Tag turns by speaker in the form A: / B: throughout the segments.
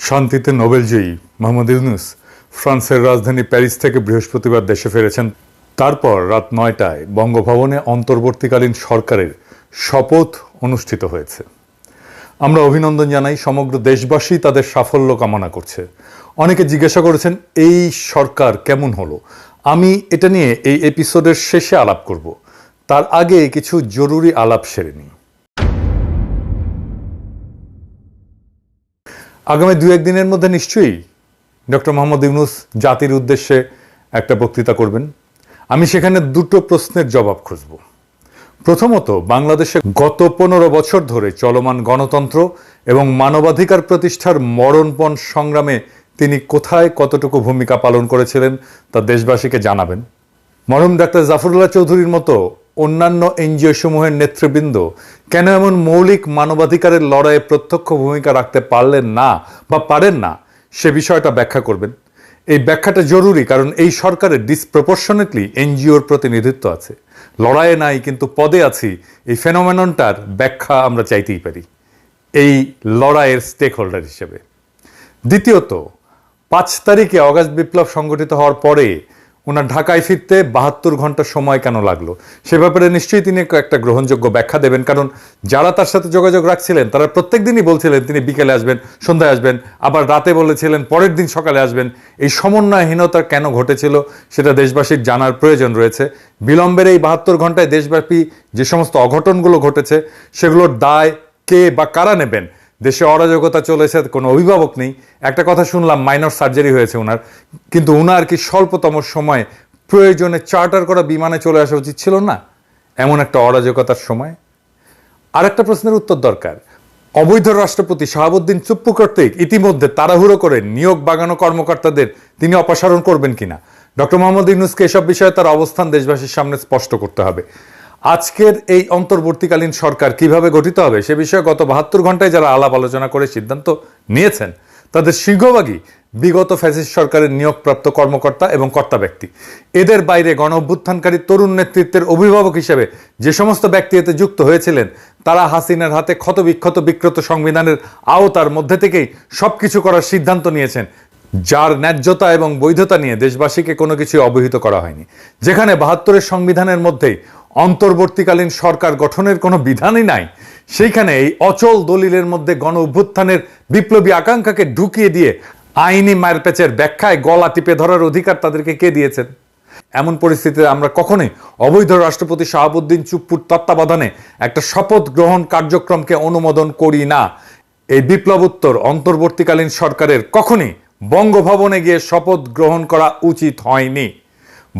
A: শান্তিতে নোবেলজয়ী মোহাম্মদ ইউনূস ফ্রান্সের রাজধানী প্যারিস থেকে বৃহস্পতিবার দেশে ফিরেছেন। তারপর রাত ৯টায় বঙ্গভবনে অন্তর্বর্তীকালীন সরকারের শপথ অনুষ্ঠিত হয়েছে। আমরা অভিনন্দন জানাই, সমগ্র দেশবাসী তাদের সাফল্য কামনা করছে। অনেকে জিজ্ঞাসা করেছেন এই সরকার কেমন হলো। আমি এটা নিয়ে এই এপিসোডের শেষে আলাপ করব, তার আগে কিছু জরুরি আলাপ সেরে নিই। আগামী ২-১ দিনের মধ্যে নিশ্চয়ই ডক্টর মোহাম্মদ ইউনূস জাতির উদ্দেশ্যে একটা বক্তৃতা করবেন। আমি সেখানে দুটো প্রশ্নের জবাব খুঁজব। প্রথমত, বাংলাদেশে গত ১৫ বছর ধরে চলমান গণতন্ত্র এবং মানবাধিকার প্রতিষ্ঠার মরণপণ সংগ্রামে তিনি কোথায় কতটুকু ভূমিকা পালন করেছিলেন তা দেশবাসীকে জানাবেন। মরহুম ডাক্তার জাফরুল্লাহ চৌধুরীর মতো অন্যান্য এনজিও সমূহের নেতৃবৃন্দ কেন এমন মৌলিক মানবাধিকারের লড়াইয়ে প্রত্যক্ষ ভূমিকা রাখতে পারলেন না বা পারেন না, সে বিষয়টা ব্যাখ্যা করবেন। এই ব্যাখ্যাটা জরুরি, কারণ এই সরকারের ডিসপ্রপোর্শনেটলি এনজিওর প্রতিনিধিত্ব আছে। লড়াইয়ে নাই কিন্তু পদে আছি, এই ফেনোমেননটার ব্যাখ্যা আমরা চাইতেই পারি এই লড়াইয়ের স্টেক হোল্ডার হিসেবে। দ্বিতীয়ত, ৫ তারিখে অগাস্ট বিপ্লব সংগঠিত হওয়ার পরে ওনার ঢাকায় ফিরতে ৭২ ঘন্টা সময় কেন লাগলো, সে ব্যাপারে নিশ্চয়ই তিনি একটা গ্রহণযোগ্য ব্যাখ্যা দেবেন। কারণ যারা তার সাথে যোগাযোগ রাখছিলেন তারা প্রত্যেক দিনই বলছিলেন তিনি বিকেলে আসবেন, সন্ধ্যায় আসবেন, আবার রাতে বলেছিলেন পরের দিন সকালে আসবেন। এই সমন্বয়হীনতা কেন ঘটেছিল সেটা দেশবাসীর জানার প্রয়োজন রয়েছে। বিলম্বের এই ৭২ ঘন্টায় দেশব্যাপী যে সমস্ত অঘটনগুলো ঘটেছে সেগুলোর দায় কে বা কারা নেবেন? দেশে অরাজকতা চলেছে, কোনো অভিভাবক নেই। একটা কথা শুনলাম, মাইনর সার্জারি হয়েছে ওনার, কিন্তু ওনার কি স্বল্পতম সময়ে প্রয়োজনে চার্টার করা বিমানে চলে আসা উচিত ছিল না এমন একটা অরাজকতার সময়? আর একটা প্রশ্নের উত্তর দরকার। অবৈধ রাষ্ট্রপতি শাহাবুদ্দিন চুপ্পু কর্তৃক ইতিমধ্যে তাড়াহুড়ো করে নিয়োগ বাগানো কর্মকর্তাদের তিনি অপসারণ করবেন কিনা? ডক্টর মোহাম্মদ ইউনূসকে এসব বিষয়ে তার অবস্থান দেশবাসীর সামনে স্পষ্ট করতে হবে। আজকের এই অন্তর্বর্তীকালীন সরকার কিভাবে গঠিত হবে সে বিষয়ে গত ৭২ ঘন্টায় যারা আলাপ আলোচনা করে সিদ্ধান্ত নিয়েছেন তাদের সিংহভাগই বিগত ফ্যাসিস্ট সরকারের নিয়োগপ্রাপ্ত কর্মকর্তা এবং কর্তা ব্যক্তি। এদের বাইরে গণ অভ্যুত্থানকারী তরুণ নেতৃত্বের অভিভাবক হিসেবে যে সমস্ত ব্যক্তি এতে যুক্ত হয়েছিলেন তারা হাসিনার হাতে ক্ষতবিক্ষত বিকৃত সংবিধানের আওতার মধ্যে থেকেই সবকিছু করার সিদ্ধান্ত নিয়েছেন, যার ন্যায্যতা এবং বৈধতা নিয়ে দেশবাসীকে কোনো কিছু অবহিত করা হয়নি। যেখানে ৭২-এর সংবিধানের মধ্যেই অন্তর্বর্তীকালীন সরকার গঠনের কোনো বিধানই নাই, সেইখানে এই অচল দলিলের মধ্যে গণ অভ্যুত্থানের বিপ্লবী আকাঙ্ক্ষাকে ঢুকিয়ে দিয়ে আইনি মারপ্যাচের ব্যাখ্যায় গলা টিপে ধরার অধিকার তাদেরকে কে দিয়েছেন? এমন পরিস্থিতিতে আমরা কখনোই অবৈধ রাষ্ট্রপতি শাহাবুদ্দিন চুপ্পুর তত্ত্বাবধানে একটা শপথ গ্রহণ কার্যক্রমকে অনুমোদন করি না। এই বিপ্লবোত্তর অন্তর্বর্তীকালীন সরকারের কখনই বঙ্গভবনে গিয়ে শপথ গ্রহণ করা উচিত হয়নি।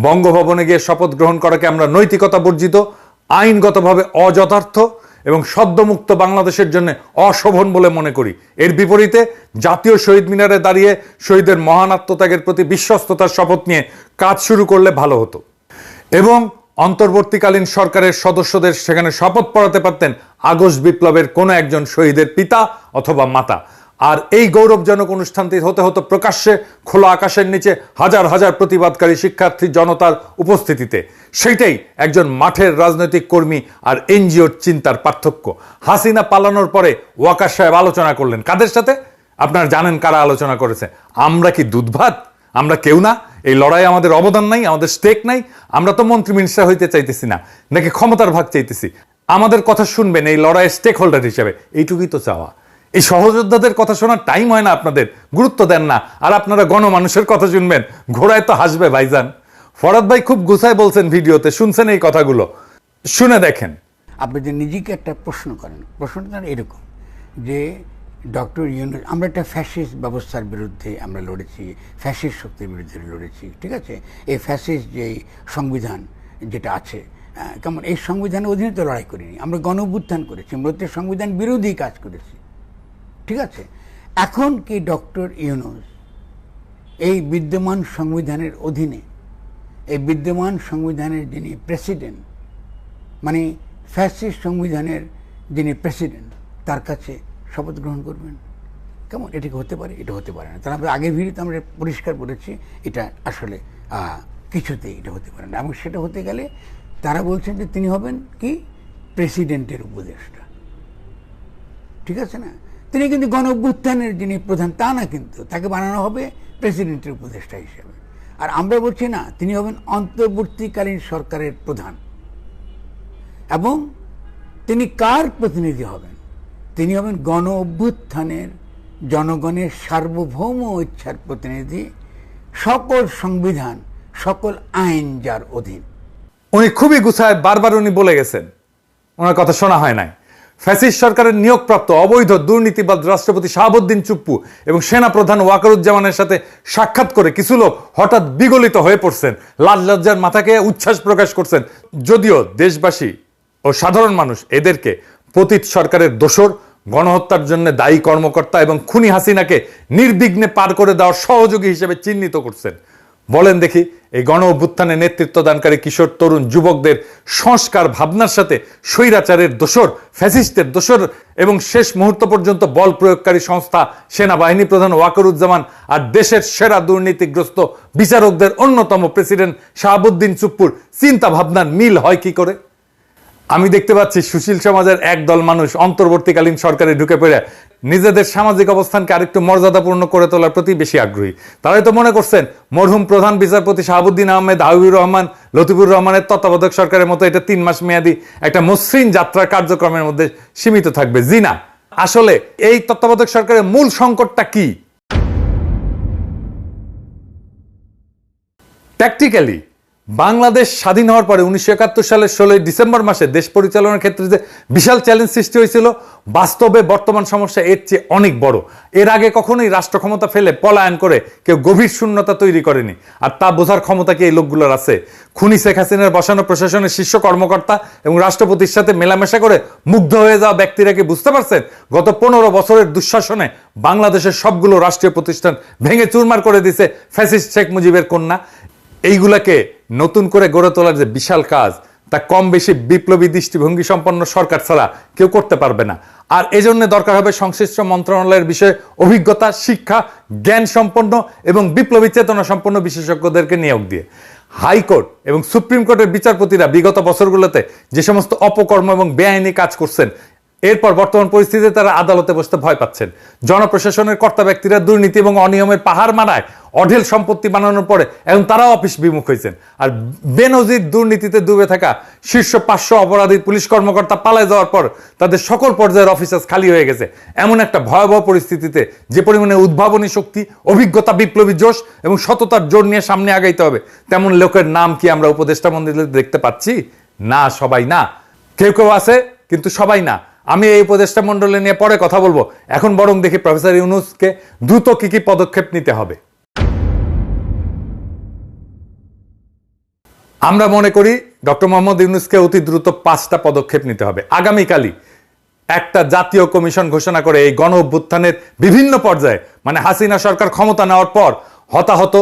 A: বঙ্গভবনে গিয়ে শপথ গ্রহণ করাকে আমরা নৈতিকতা বর্জিত, আইনগতভাবে অযথার্থ এবং সদ্যমুক্ত বাংলাদেশের জন্য অশোভন বলে মনে করি। এর বিপরীতে জাতীয় শহীদ মিনারে দাঁড়িয়ে শহীদের মহান আত্মত্যাগের প্রতি বিশ্বস্ততার শপথ নিয়ে কাজ শুরু করলে ভালো হতো। এবং অন্তর্বর্তীকালীন সরকারের সদস্যদের সেখানে শপথ পড়াতে পারতেন আগস্ট বিপ্লবের কোনো একজন শহীদের পিতা অথবা মাতা। আর এই গৌরবজনক অনুষ্ঠানটি হতে হতো প্রকাশ্যে খোলা আকাশের নিচে হাজার হাজার প্রতিবাদকারী শিক্ষার্থী জনতার উপস্থিতিতে। সেইটাই একজন মাঠের রাজনৈতিক কর্মী আর এনজিওর চিন্তার পার্থক্য। হাসিনা পালানোর পরে ওয়াকার সাহেব আলোচনা করলেন কাদের সাথে? আপনারা জানেন কারা আলোচনা করেছে। আমরা কি দুধভাত? আমরা কেউ না? এই লড়াইয়ে আমাদের অবদান নাই, আমাদের স্টেক নাই? আমরা তো মন্ত্রী মিনিস্টার হইতে চাইতেছি না, নাকি ক্ষমতার ভাগ চাইতেছি? আমাদের কথা শুনবেন এই লড়াইয়ের স্টেক হোল্ডার হিসেবে, এইটুকুই তো চাওয়া। এই সহযোদ্ধাদের কথা শোনার টাইম হয় না আপনাদের, গুরুত্ব দেন না, আর আপনারা গণমানুষের কথা শুনবেন। ঘোড়ায় তো হাসবে ভাইজান। ফরাদ ভাই খুব গুছায় বলছেন ভিডিওতে, শুনছেন এই কথাগুলো, শুনে দেখেন।
B: আপনি যে নিজেকে একটা প্রশ্ন করেন, প্রশ্নটা এরকম যে ডক্টর ইউনূস, আমরা একটা ফ্যাসিস্ট ব্যবস্থার বিরুদ্ধে আমরা লড়েছি, ফ্যাসিস্ট শক্তির বিরুদ্ধে লড়েছি, ঠিক আছে? এই ফ্যাসিস্ট যে সংবিধান যেটা আছে, কেমন, এই সংবিধানের অধীনে তো লড়াই করিনি, আমরা গণ অভ্যুত্থান করেছি, মূলত সংবিধান বিরোধী কাজ করেছি, ঠিক আছে? এখন কি ডক্টর ইউনূস এই বিদ্যমান সংবিধানের অধীনে, এই বিদ্যমান সংবিধানের যিনি প্রেসিডেন্ট, মানে ফ্যাসিস্ট সংবিধানের যিনি প্রেসিডেন্ট, তার কাছে শপথ গ্রহণ করবেন? কেমন, এটা কি হতে পারে? এটা হতে পারে না। তাহলে আমরা আগের ভিডিওতে আমরা পরিষ্কার বলেছি এটা আসলে কিছুতেই এটা হতে পারে না। এবং সেটা হতে গেলে তারা বলছেন যে তিনি হবেন কি প্রেসিডেন্টের উপদেষ্টা, ঠিক আছে না? তিনি কিন্তু গণ অভ্যুত্থানের যিনি প্রধান তা না, কিন্তু তাকে বানানো হবে প্রেসিডেন্টের উপদেষ্টা হিসেবে। আর আমরা বলছি না, তিনি হবেন অন্তর্বর্তীকালীন সরকারের প্রধান। এবং তিনি কার প্রতিনিধি হবেন? তিনি হবেন গণ অভ্যুত্থানের জনগণের সার্বভৌম ইচ্ছার প্রতিনিধি, সকল সংবিধান সকল আইন যার অধীন।
A: উনি খুবই গুছায় বারবার উনি বলে গেছেন, ওনার কথা শোনা হয় নাই। ফ্যাসিস্ট সরকারের নিয়োগপ্রাপ্ত অবৈধ দুর্নীতিবাদ রাষ্ট্রপতি শাহাবুদ্দিন চুপ্পু এবং সেনাপ্রধান ওয়াকারুজ্জামানের সাথে সাক্ষাৎ করে কিছু লোক হঠাৎ বিগলিত হয়ে পড়ছেন, লাজ লজ্জার মাথাকে উচ্ছ্বাস প্রকাশ করছেন। যদিও দেশবাসী ও সাধারণ মানুষ এদেরকে পতিত সরকারের দোসর, গণহত্যার জন্য দায়ী কর্মকর্তা এবং খুনি হাসিনাকে নির্বিঘ্নে পার করে দেওয়ার সহযোগী হিসেবে চিহ্নিত করছেন। বলেন দেখি, এই গণ অভ্যুত্থানে নেতৃত্ব দানকারী কিশোর তরুণ যুবকদের সংস্কার ভাবনার সাথে স্বৈরাচারের দোসর, ফ্যাসিস্টের দোসর এবং শেষ মুহূর্ত পর্যন্ত বল প্রয়োগকারী সংস্থা সেনাবাহিনী প্রধান ওয়াকারুজ্জামান আর দেশের সেরা দুর্নীতিগ্রস্ত বিচারকদের অন্যতম প্রেসিডেন্ট শাহাবুদ্দিন চুপ্পুর চিন্তা ভাবনার মিল হয় কি করে? আমি দেখতে পাচ্ছি সুশীল সমাজের একদল মানুষ অন্তর্বর্তীকালীন সরকারে ঢুকে পড়ে নিজেদের সামাজিক অবস্থানকে আরেকটু মর্যাদাপূর্ণ করে তোলার প্রতি বেশি আগ্রহী। তারাই তো মনে করছেন মরহুম প্রধান বিচারপতি শাহাবুদ্দিন আহমেদ, হাবিবুর রহমান, লতিফুর রহমানের তত্ত্বাবধায়ক সরকারের মতো এটা 3 মাস মেয়াদী একটা মসৃণ যাত্রার কার্যক্রমের মধ্যে সীমিত থাকবে। জি না, আসলে এই তত্ত্বাবধায়ক সরকারের মূল সংকটটা কি? প্র্যাকটিক্যালি বাংলাদেশ স্বাধীন হওয়ার পরে 1971 সালের 16 ডিসেম্বর মাসে দেশ পরিচালনার ক্ষেত্রে যে বিশাল চ্যালেঞ্জ সৃষ্টি হয়েছিল, বাস্তবে বর্তমান সমস্যা এর চেয়ে অনেক বড়। এর আগে কখনোই রাষ্ট্র ক্ষমতা ফেলে পলায়ন করে কেউ গভীর শূন্যতা তৈরি করেনি, আর তা বোঝার ক্ষমতা কি এই লোকগুলোর আছে? খুনি শেখ হাসিনার বসানো প্রশাসনের শীর্ষ কর্মকর্তা এবং রাষ্ট্রপতির সাথে মেলামেশা করে মুগ্ধ হয়ে যাওয়া ব্যক্তিরা কি বুঝতে পারছেন গত 15 বছরের দুঃশাসনে বাংলাদেশের সবগুলো রাষ্ট্রীয় প্রতিষ্ঠান ভেঙে চুরমার করে দিছে ফ্যাসিস্ট শেখ মুজিবের কন্যা? এইগুলাকে নতুন করে গড়ে তোলার যে বিশাল কাজ, তা কম বেশি বিপ্লবী দৃষ্টিভঙ্গি সম্পন্ন সরকার ছাড়া কেউ করতে পারবে না। আর এজন্য দরকার হবে সংশ্লিষ্ট মন্ত্রণালয়ের বিষয়ে অভিজ্ঞতা, শিক্ষা, জ্ঞান সম্পন্ন এবং বিপ্লবী চেতনা সম্পন্ন বিশেষজ্ঞদেরকে নিয়োগ দিয়ে। হাইকোর্ট এবং সুপ্রিম কোর্টের বিচারপতিরা বিগত বছরগুলোতে যে সমস্ত অপকর্ম এবং বেআইনি কাজ করছেন, এরপর বর্তমান পরিস্থিতিতে তারা আদালতে বসতে ভয় পাচ্ছেন। জনপ্রশাসনের কর্তা ব্যক্তিরা দুর্নীতি এবং অনিয়মের পাহাড় মানায় অঢেল সম্পত্তি বানানোর পরে এখন তারাও অফিস বিমুখ হয়েছেন। আর বেনজির দুর্নীতিতে ডুবে থাকা শীর্ষ 500 অপরাধী পুলিশ কর্মকর্তা পালায় যাওয়ার পর তাদের সকল পর্যায়ের অফিসার্স খালি হয়ে গেছে। এমন একটা ভয়াবহ পরিস্থিতিতে যে পরিমাণে উদ্ভাবনী শক্তি, অভিজ্ঞতা, বিপ্লবী জোশ এবং সততার জোর নিয়ে সামনে আগাইতে হবে, তেমন লোকের নাম কি আমরা উপদেষ্টা মন্ডলীতে দেখতে পাচ্ছি? না, সবাই না। কেউ কেউ আছে, কিন্তু সবাই না। আমি এই উপদেষ্টা মন্ডলী নিয়ে পরে কথা বলবো। এখন বরং দেখি প্রফেসর ইউনূসকে দ্রুত কি কি পদক্ষেপ নিতে হবে। আমরা মনে করি ডক্টর মোহাম্মদ ইউনূসকে অতি দ্রুত 5টা পদক্ষেপ নিতে হবে। আগামীকালই একটা জাতীয় কমিশন ঘোষণা করে এই গণ অভ্যুত্থানের বিভিন্ন পর্যায়ে, মানে হাসিনা সরকার ক্ষমতা নেওয়ার পর হতাহত,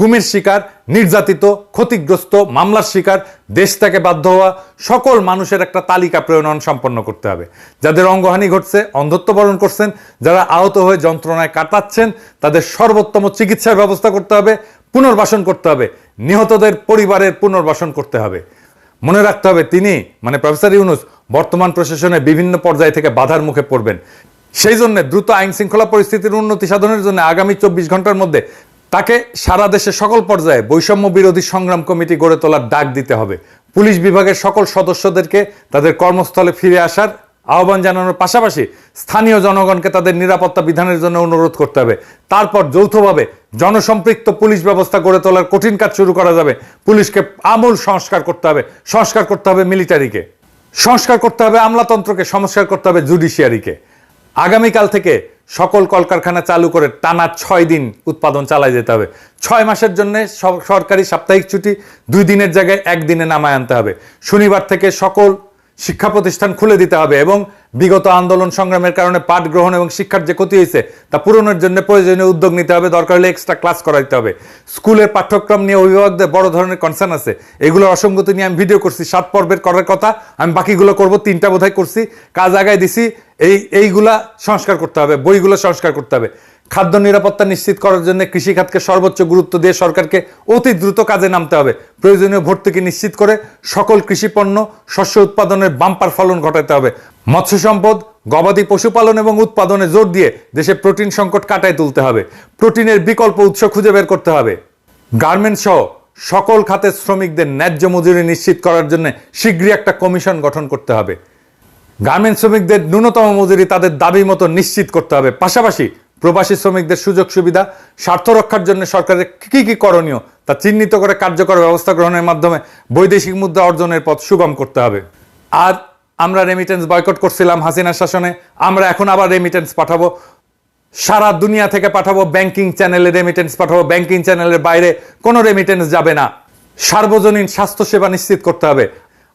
A: গুমের শিকার, নির্যাতিত, ক্ষতিগ্রস্ত, মামলার শিকার, দেশ থেকে বাধ্য হওয়া সকল মানুষের একটা তালিকা প্রণয়ন সম্পন্ন করতে হবে। যাদের অঙ্গহানি ঘটছে, অন্ধত্ব বরণ করছেন, যারা আহত হয়ে যন্ত্রণায় কাটাচ্ছেন, তাদের সর্বোত্তম চিকিৎসার ব্যবস্থা করতে হবে, পুনর্বাসন করতে হবে, নিহতদের পরিবারের পুনর্বাসন করতে হবে। মনে রাখতে হবে তিনি, মানে প্রফেসর ইউনূস, বর্তমান প্রশাসনের বিভিন্ন পর্যায় থেকে বাধার মুখে পড়বেন। সেই জন্য দ্রুত আইন শৃঙ্খলা পরিস্থিতির উন্নতি সাধনের জন্য আগামী 24 ঘন্টার মধ্যে তাকে সারা দেশে সকল পর্যায়ে বৈষম্য বিরোধী সংগ্রাম কমিটি গড়ে তোলার ডাক দিতে হবে। পুলিশ বিভাগের সকল সদস্যদেরকে তাদের কর্মস্থলে ফিরে আসার আহ্বান জানানোর পাশাপাশি স্থানীয় জনগণকে তাদের নিরাপত্তা বিধানের জন্য অনুরোধ করতে হবে। তারপর যৌথভাবে জনসম্পৃক্ত পুলিশ ব্যবস্থা গড়ে তোলার কঠিন কাজ শুরু করা যাবে। পুলিশকে আমূল সংস্কার করতে হবে, সংস্কার করতে হবে মিলিটারিকে, সংস্কার করতে হবে আমলাতন্ত্রকে, সংস্কার করতে হবে জুডিশিয়ারিকে। আগামীকাল থেকে সকল কলকারখানা চালু করে টানা 6 দিন উৎপাদন চালায় যেতে হবে। 6 মাসের জন্য সরকারি সাপ্তাহিক ছুটি 2 দিনের জায়গায় 1 দিনে নামায় আনতে হবে। শনিবার থেকে সকল শিক্ষা প্রতিষ্ঠান খুলে দিতে হবে এবং বিগত আন্দোলন সংগ্রামের কারণে পাঠ গ্রহণ এবং শিক্ষার যে ক্ষতি হয়েছে তা পূরণের জন্য প্রয়োজনীয় উদ্যোগ নিতে হবে। দরকার হলে এক্সট্রা ক্লাস করাইতে হবে। স্কুলের পাঠ্যক্রম নিয়ে অভিভাবকদের বড় ধরনের কনসার্ন আছে। এগুলোর অসঙ্গতি নিয়ে আমি ভিডিও করছি, 7 পর্বের করার কথা, আমি বাকিগুলো করব, 3টা বোধহয় করছি, কাজ আগায় দিছি। এইগুলা সংস্কার করতে হবে, বইগুলো সংস্কার করতে হবে। খাদ্য নিরাপত্তা নিশ্চিত করার জন্য কৃষিখাতকে সর্বোচ্চ গুরুত্ব দিয়ে সরকারকে অতি দ্রুত কাজে নামতে হবে। প্রয়োজনীয় ভর্তুকি নিশ্চিত করে সকল কৃষিপণ্য, শস্য উৎপাদনের বাম্পার ফলন ঘটাতে হবে। মৎস্য সম্পদ, গবাদি পশুপালন এবং উৎপাদনে জোর দিয়ে দেশে প্রোটিন সংকট কাটায় তুলতে হবে। প্রোটিনের বিকল্প উৎস খুঁজে বের করতে হবে। গার্মেন্টস সহ সকল খাতের শ্রমিকদের ন্যায্য মজুরি নিশ্চিত করার জন্য শীঘ্রই একটা কমিশন গঠন করতে হবে। গার্মেন্টস শ্রমিকদের ন্যূনতম মজুরি তাদের দাবি মতো নিশ্চিত করতে হবে। পাশাপাশি প্রবাসী শ্রমিকদের সুযোগ সুবিধা স্বার্থ রক্ষার জন্য সরকারের কি কি করণীয় তা চিহ্নিত করে কার্যকর ব্যবস্থা গ্রহণের মাধ্যমে বৈদেশিক মুদ্রা অর্জনের পথ সুগম করতে হবে। আর আমরা রেমিটেন্স বয়কট করছিলাম হাসিনার শাসনে, আমরা এখন আবার রেমিটেন্স পাঠাবো, সারা দুনিয়া থেকে পাঠাবো, ব্যাংকিং চ্যানেলে রেমিটেন্স পাঠাবো, ব্যাংকিং চ্যানেলের বাইরে কোনো রেমিটেন্স যাবে না। সার্বজনীন স্বাস্থ্যসেবা নিশ্চিত করতে হবে।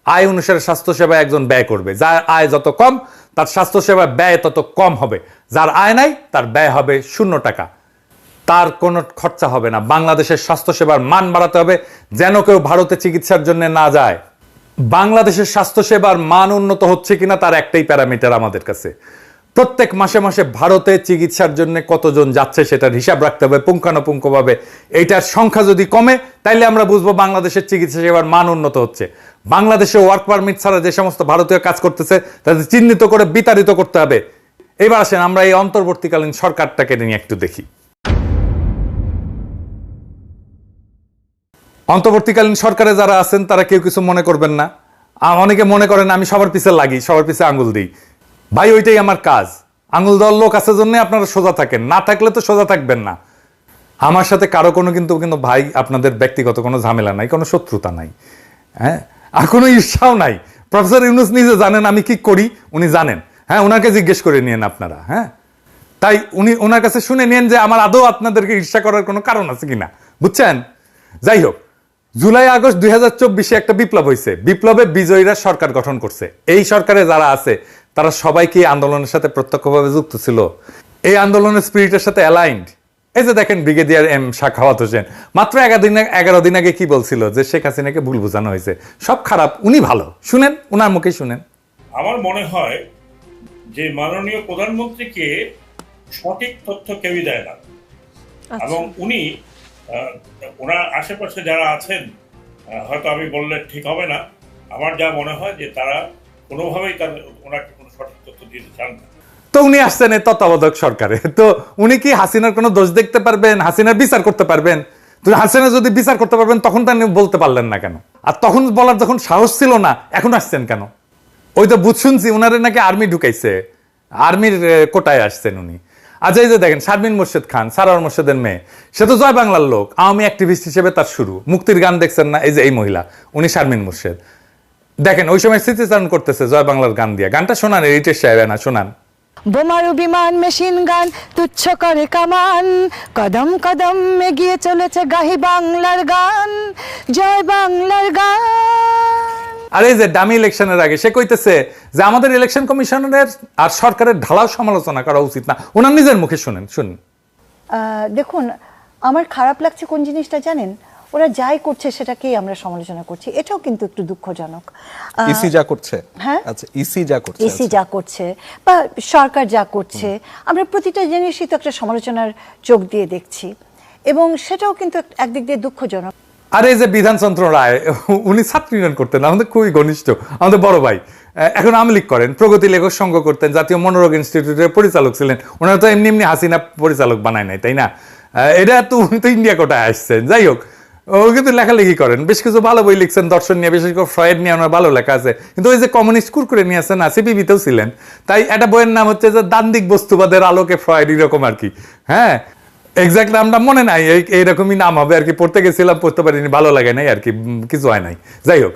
A: আয় অনুসারে স্বাস্থ্যসেবা একজন ব্যয় করবে, যার আয় যত কম তার স্বাস্থ্যসেবা ব্যয় তত কম হবে, যার আয় নাই তার ব্যয় হবে 0 টাকা, তার কোনো খরচা হবে না। বাংলাদেশের স্বাস্থ্যসেবার মান বাড়াতে হবে যেন কেউ ভারতে চিকিৎসার জন্য না যায়। বাংলাদেশের স্বাস্থ্যসেবার মান উন্নত হচ্ছে কিনা তার একটাই প্যারামিটার আমাদের কাছে, প্রত্যেক মাসে মাসে ভারতে চিকিৎসার জন্য কতজন যাচ্ছে সেটার হিসাব রাখতে হবে পুঙ্খানুপুঙ্খভাবে। এইটার সংখ্যা যদি কমে তাইলে আমরা বুঝবো বাংলাদেশের চিকিৎসা সেবার মান উন্নত হচ্ছে। বাংলাদেশে ওয়ার্ক পারমিট ছাড়া যে সমস্ত ভারতীয় কাজ করতেছে তাদের চিহ্নিত করে বিতাড়িত করতে হবে। এবার আসেন আমরা এই অন্তর্বর্তীকালীন সরকারটাকে নিয়ে একটু দেখি। অন্তর্বর্তীকালীন সরকারে যারা আছেন তারা কেউ কিছু মনে করবেন না। অনেকে মনে করেন আমি সবার পিছে লাগি, সবার পিছে আঙুল দিই। ভাই ওইটাই আমার কাজ। আঙুল দেওয়ার লোক আছে জন্য আপনারা সোজা থাকেন, না থাকলে তো সোজা থাকবেন না। আমার সাথে কারো কোনো কিন্তু ভাই আপনাদের ব্যক্তিগত কোনো ঝামেলা নাই, কোনো শত্রুতা নাই, হ্যাঁ, আর কোনো ঈর্ষাও নাই। প্রফেসর ইউনূস নিজে জানেন আমি কি করি, উনি জানেন। হ্যাঁ, ওনাকে জিজ্ঞেস করে নিয়েন আপনারা। হ্যাঁ, তাই ওনার কাছে শুনে নিয়েন যে আমার আদৌ আপনাদেরকে ঈর্ষা করার কোনো কারণ আছে কিনা, বুঝছেন? যাই হোক, জুলাই আগস্ট 2024 একটা বিপ্লব হয়েছে। বিপ্লবে বিজয়ীরা সরকার গঠন করছে। এই সরকারে যারা আছে তারা সবাইকে আন্দোলনের সাথে প্রত্যক্ষভাবে যুক্ত ছিল, এই আন্দোলনের স্পিরিটের সাথে অ্যালাইন্ড। এই যে দেখেন ব্রিগেডিয়ার এম সাখাওয়াত হোসেন মাত্র 11 দিন আগে কি বলছিল যে শেখ হাসিনাকে ভুল বোঝানো হয়েছে, সব খারাপ, উনি ভালো। শুনেন, ওনার মুখে শুনেন।
C: আমার মনে হয় যে মাননীয় প্রধানমন্ত্রীকে সঠিক তথ্য কেউই দেয় না, এবং উনি ওনার আশেপাশে যারা আছেন, হয়তো আমি বললে ঠিক হবে না, আমার যা মনে হয় যে তারা কোনোভাবেই ওনাকে কোনো সঠিক তথ্য দিতে চান না।
A: তো উনি আসছেন এই তত্ত্বাবধায়ক সরকারে, তো উনি কি হাসিনার কোনো দোষ দেখতে পারবেন, হাসিনার বিচার করতে পারবেন? তো হাসিনা যদি বিচার করতে পারবেন তখন তো বলতে পারলেন না কেন? আর তখন বলার যখন সাহস ছিল না, এখন আসছেন কেন? ওই তো বুঝ শুনছি উনারে নাকি আর্মি ঢুকাইছে, আর্মির কোটায় আসছেন উনি। আচ্ছা, এই যে দেখেন শারমিন মোর্শেদ খান, সারোয়ার মোর্শেদের মেয়ে, সে তো জয় বাংলার লোক, আওয়ামী অ্যাক্টিভিস্ট হিসেবে তার শুরু। মুক্তির গান দেখছেন না? এই যে এই মহিলা, উনি শারমিন মোর্শেদ। দেখেন ওই সময় স্মৃতিচারণ করতেছে জয় বাংলার গান দিয়ে। গানটা শোনান, রিটেশ সাহেব না শোনান।
D: বোমারু বিমান মেশিন গান তুচ্ছ করে কামান, কদম কদম এগিয়ে চলেছে গাহি বাংলার গান, জয় বাংলার গান।
A: আর এই যে ডামি ইলেকশনের আগে সে কইতেছে যে আমাদের ইলেকশন কমিশনের আর সরকারের ঢালাও সমালোচনা করা উচিত না। ওনার নিজের মুখে শুনেন, শুনুন।
D: দেখুন, আমার খারাপ লাগছে কোন জিনিসটা জানেন? ওরা যাই করছে সেটাকেই আমরা সমালোচনা করছি, এটাও কিন্তু একটু দুঃখজনক।
E: ইসি যা করছে,
D: হ্যাঁ,
E: আচ্ছা ইসি যা করছে,
D: ইসি যা করছে বা সরকার যা করছে, আমরা প্রতিটা জিনিসই তো একটা সমালোচনার চোখ দিয়ে দেখছি, এবং সেটাও কিন্তু একদিক দিয়ে দুঃখজনক।
A: আর এই যে বিধানচন্দ্র রায়, উনি ছাত্র ইউনিয়ন করতেন, আমাদের খুবই ঘনিষ্ঠ, আমাদের বড় ভাই, এখন আওয়ামী লীগ করেন, প্রগতি লেখক সংঘ করতেন, জাতীয় মনোরোগ ইনস্টিটিউটের পরিচালক ছিলেন। ওনারা তো এমনি এমনি হাসিনা পরিচালক বানায় নাই, তাই না? এটা তো উনি তো ইন্ডিয়া কোটায় আসছেন। যাই হোক, ও কিন্তু লেখালেখি করেন, বেশ কিছু ভালো বই লিখছেন দর্শন নিয়ে, বিশেষ করে ফ্রয়েড নিয়ে ওনার ভালো লেখা আছে। কিন্তু ওই যে কমিউনিস্ট কুরকুরে নিয়ে আসছেন, সিপিবিতেও ছিলেন। তাই একটা বইয়ের নাম হচ্ছে যে দান্দিক বস্তুবাদের আলোকে ফ্রয়েড, এরকম আর কি। হ্যাঁ, এক্স্যাক্টলি আমরা মনে নাই এইরকমই নাম হবে আর কি। পড়তে গেছিলাম, পড়তে পারিনি, ভালো লাগে নাই আর কি, কিছু হয় নাই। যাই হোক,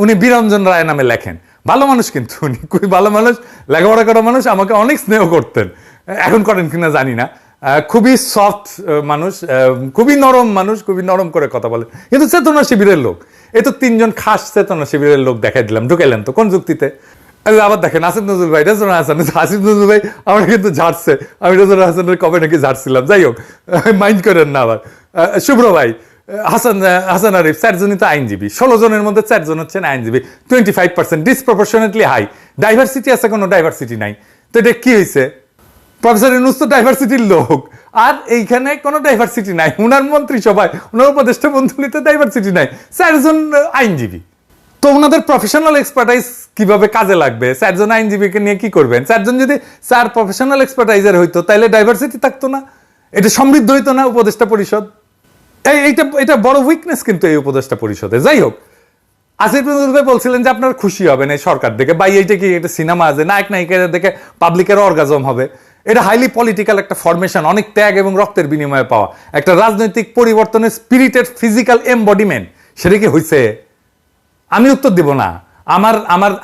A: উনি বীরঞ্জন রায় নামে লেখেন, ভালো মানুষ, কিন্তু উনি খুবই ভালো মানুষ, লেখাপড়া করা মানুষ, আমাকে অনেক স্নেহ করতেন। এখন করেন কিনা জানি না। খুবই সফট মানুষ, খুবই নরম মানুষ, খুবই নরম করে কথা বলে, কিন্তু চেতনা শিবিরের লোক। এই তো 3 জন খাস চেতনা শিবিরের লোক দেখাই দিলাম, ঢুকাইলেন তো কোন যুক্তিতে? আবার দেখেন আসিফ নজরুল ভাই, রেজওয়ান হাসান, আসিফ নজরুল ভাই আমার কিন্তু ঝাড়ছে, আমি রেজওয়ান হাসানের কবে নাকি ঝাড়ছিলাম। যাই হোক, মাইন্ড করেন না আবার। শুভ্র ভাই, হাসান আরিফ, 4 জনই তো আইনজীবী, 16 জনের মধ্যে 4 জন হচ্ছেন আইনজীবী, 25% ডিসপ্রপোর্শনেটলি হাই। ডাইভার্সিটি আছে, কোনো ডাইভার্সিটি নাই। তো এটা কি হয়েছে? প্রফেসর ইউনূস তো ডাইভার্সিটির লোক, আর এইখানে কোনো ডাইভার্সিটি নাই। উনার মন্ত্রিসভায়, উনার উপদেষ্টা মন্ডলীতে ডাইভার্সিটি নাই, 4 জন আইনজীবী। তো ওনাদের প্রফেশনাল এক্সপার্টাইজ কিভাবে কাজে লাগবে? 4 জন আইনজীবীকে নিয়ে কি করবেন? 4 জন যদি 4 প্রফেশনাল এক্সপার্টাইজার হইতো তাহলে ডাইভার্সিটি থাকতো না, এটা সমৃদ্ধ হইতো না উপদেষ্টা পরিষদ। এটা বড় উইকনেস কিন্তু এই উপদেষ্টা পরিষদে। যাই হোক, আসিফ নজরুল ভাই বলছিলেন যে আপনারা খুশি হবেন এই সরকার দেখে, বা এইটা কি একটা সিনেমা আছে নায়ক নায়িকাদের দেখে পাবলিকের অর্গাজম হবে? এটা হাইলি পলিটিক্যাল একটা ফরমেশন, অনেক ত্যাগ এবং রক্তের বিনিময়ে পাওয়া একটা রাজনৈতিক পরিবর্তনের স্পিরিটেড ফিজিক্যাল এমবডিমেন্ট, সেটা কি হয়েছে? আমি উত্তর দিব না,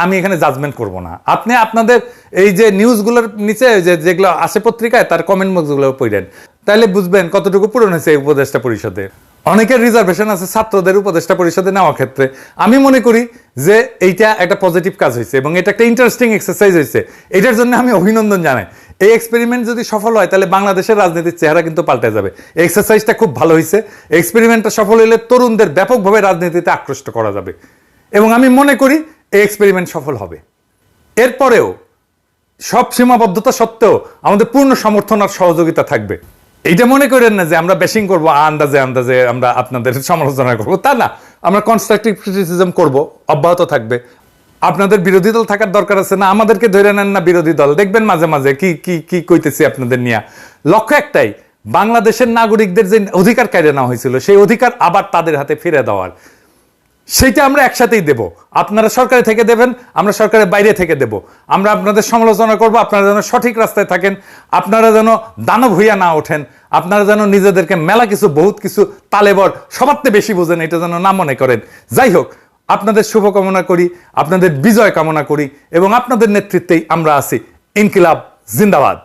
A: আমি এখানে জাজমেন্ট করব না। আপনি আপনাদের এই যে নিউজগুলোর নিচে যেগুলো আসে পত্রিকায় তার কমেন্ট বক্সগুলো পড়েন, তাহলে বুঝবেন কতটুকু পূরণ হয়েছে এই উপদেষ্টা পরিষদের। অনেকের রিজার্ভেশন আছে ছাত্রদের উপদেষ্টা পরিষদে নেওয়ার ক্ষেত্রে। আমি মনে করি যে এইটা একটা পজিটিভ কাজ হয়েছে এবং এটা একটা ইন্টারেস্টিং এক্সারসাইজ হয়েছে, এটার জন্য আমি অভিনন্দন জানাই। এই এক্সপেরিমেন্ট যদি সফল হয় তাহলে বাংলাদেশের রাজনীতির চেহারা কিন্তু পাল্টে যাবে। এই এক্সারসাইজটা খুব ভালো হয়েছে। এক্সপেরিমেন্টটা সফল হলে তরুণদের ব্যাপকভাবে রাজনীতিতে আকৃষ্ট করা যাবে এবং আমি মনে করি এই এক্সপেরিমেন্ট সফল হবে। এরপরেও সব সীমাবদ্ধতা সত্ত্বেও আমাদের পূর্ণ সমর্থন আর সহযোগিতা থাকবে। এইটা মনে করেন না যে আমরা ব্যাশিং করবো, আন্দাজে আন্দাজে আমরা আপনাদের সমালোচনা করবো, তা না। আমরা কনস্ট্রাকটিভ ক্রিটিসিজম করবো, অব্যাহত থাকবে। আপনাদের বিরোধী দল থাকার দরকার আছে না, আমাদেরকে ধরে নেন না বিরোধী দল, দেখবেন মাঝে মাঝে কি কি কি কইতেছি আপনাদের নিয়ে। লক্ষ্য একটাই, বাংলাদেশের নাগরিকদের যে অধিকার কেড়ে নেওয়া হয়েছিল সেই অধিকার আবার তাদের হাতে ফিরে দেওয়ার, সেইটা আমরা একসাথেই দেব। আপনারা সরকারে থেকে দেবেন, আমরা সরকারের বাইরে থেকে দেব। আমরা আপনাদের সমালোচনা করব, আপনারা যেন সঠিক রাস্তায় থাকেন, আপনারা যেন দানব হইয়া না ওঠেন, আপনারা যেন নিজেদেরকে মেলা কিছু বহুত কিছু তালেবর সবার চেয়ে বেশি বোঝেন, এটা যেন না মনে করেন। যাই হোক, আপনাদের শুভকামনা করি, আপনাদের বিজয় কামনা করি এবং আপনাদের নেতৃত্বেই আমরা আছি। ইনকিলাব জিন্দাবাদ।